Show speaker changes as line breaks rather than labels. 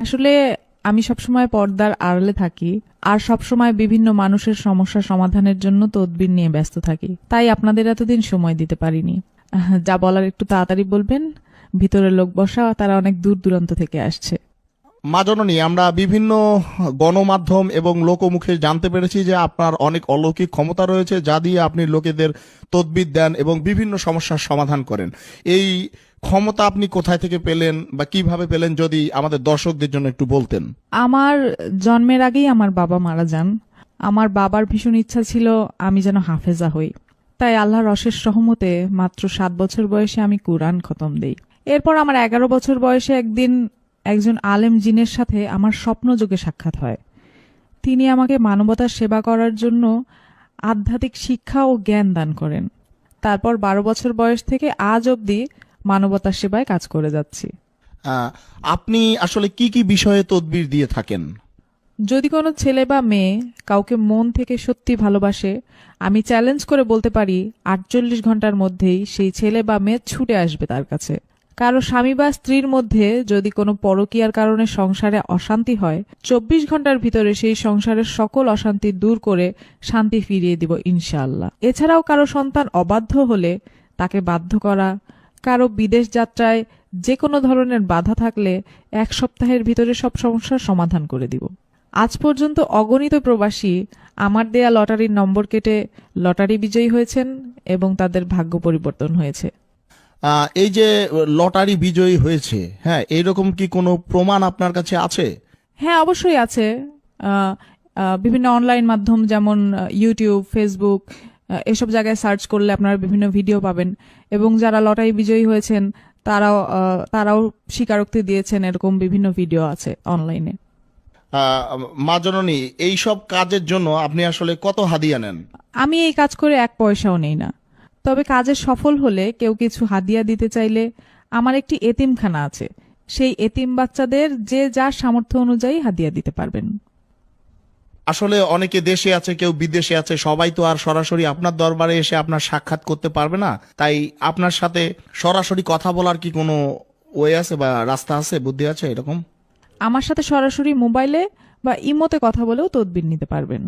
আসলে আমি সবসময় পর্দার আড়ালে থাকি আর সবসময় বিভিন্ন মানুষের সমস্যা সমাধানের জন্য তদবির নিয়ে ব্যস্ত থাকি, তাই আপনাদের এতদিন সময় দিতে পারিনি। যা বলার একটু তাড়াতাড়ি বলবেন, ভিতরে লোক বসা, তারা অনেক দূর দূরান্ত থেকে আসছে।
মা জননী, আমরা বিভিন্ন গণমাধ্যম এবং লোকমুখে জানতে পেরেছি যে আপনার অনেক অলৌকিক ক্ষমতা রয়েছে, যা দিয়ে আপনি লোকেদের তদবির দেন এবং বিভিন্ন সমস্যার সমাধান করেন। এই ক্ষমতা আপনি কোথায় থেকে পেলেন বা কিভাবে পেলেন, যদি আমাদের দর্শকদের জন্য একটু বলতেন।
আমার জন্মের আগেই আমার বাবা মারা যান। আমার বাবার ভীষণ ইচ্ছা ছিল আমি যেন হাফেজা হই, তাই আল্লাহর অশেষ রহমতে মাত্র 7 বছর বয়সে আমি কুরআন খতম দেই। এরপর আমার 11 বছর বয়সে একদিন একজন আলেম জিনের সাথে আমার স্বপ্নযোগে সাক্ষাৎ হয়। তিনি আমাকে মানবতার সেবা করার জন্য আধ্যাত্মিক শিক্ষা ও জ্ঞান দান করেন। তারপর 12 বছর বয়স থেকে আজ অবধি মানবতার সেবায় কাজ করে যাচ্ছি।
আপনি আসলে কি কি বিষয়ে তদবির দিয়ে থাকেন?
যদি কোনো ছেলে বা মেয়ে কাউকে মন থেকে সত্যি ভালোবাসে, আমি চ্যালেঞ্জ করে বলতে পারি 48 ঘন্টার মধ্যেই সেই ছেলে বা মেয়ে ছুটে আসবে তার কাছে। কারো স্বামী বা স্ত্রীর মধ্যে যদি কোনো পরকীয়ার কারণে সংসারে অশান্তি হয়, 24 ঘন্টার ভিতরে সেই সংসারের সকল অশান্তি দূর করে শান্তি ফিরিয়ে দিব ইনশাআল্লাহ। এছাড়াও কারো সন্তান অবাধ্য হলে তাকে বাধ্য করা, কারো বিদেশ যাত্রায় যে কোনো ধরনের বাধা থাকলে 1 সপ্তাহের ভিতরে সব সমস্যার সমাধান করে দিব। আজ পর্যন্ত অগণিত প্রবাসী আমার দেয়া লটারির নম্বর কেটে লটারি বিজয়ী হয়েছেন এবং তাদের ভাগ্য পরিবর্তন হয়েছে।
এই যে লটারি বিজয়ী হয়েছে, হ্যাঁ, এইরকম কি কোনো প্রমাণ আপনার কাছে আছে?
হ্যাঁ, অবশ্যই আছে। বিভিন্ন অনলাইন মাধ্যম যেমন ইউটিউব, ফেসবুক, এসব জায়গায় সার্চ করলে আপনারা বিভিন্ন ভিডিও পাবেন এবং যারা লটারি বিজয়ী হয়েছেন তারাও স্বীকারোক্তি দিয়েছেন, এরকম বিভিন্ন ভিডিও আছে অনলাইনে।
মা জননী, এইসব কাজের জন্য আপনি আসলে কত হাদিয়া নেন?
আমি এই কাজ করে 1 পয়সাও নেই না। তবে কাজে সফল হলে কেউ কিছু হাদিয়া দিতে চাইলে আমার একটি এতিমখানা আছে, সেই এতিম বাচ্চাদের যে যার সামর্থ্য অনুযায়ী হাদিয়া দিতে পারবেন।
আসলে অনেকে দেশে আছে, কেউ বিদেশে আছে, সবাই তো আর সরাসরি আপনার দরবারে এসে আপনার সাক্ষাৎ করতে পারবে না, তাই আপনার সাথে সরাসরি কথা বলার কি কোনো ওয়ে আছে বা রাস্তা আছে, বুদ্ধি আছে এরকম?
আমার সাথে সরাসরি মোবাইলে বা ইমোতে কথা বলেও তদবির নিতে পারবেন।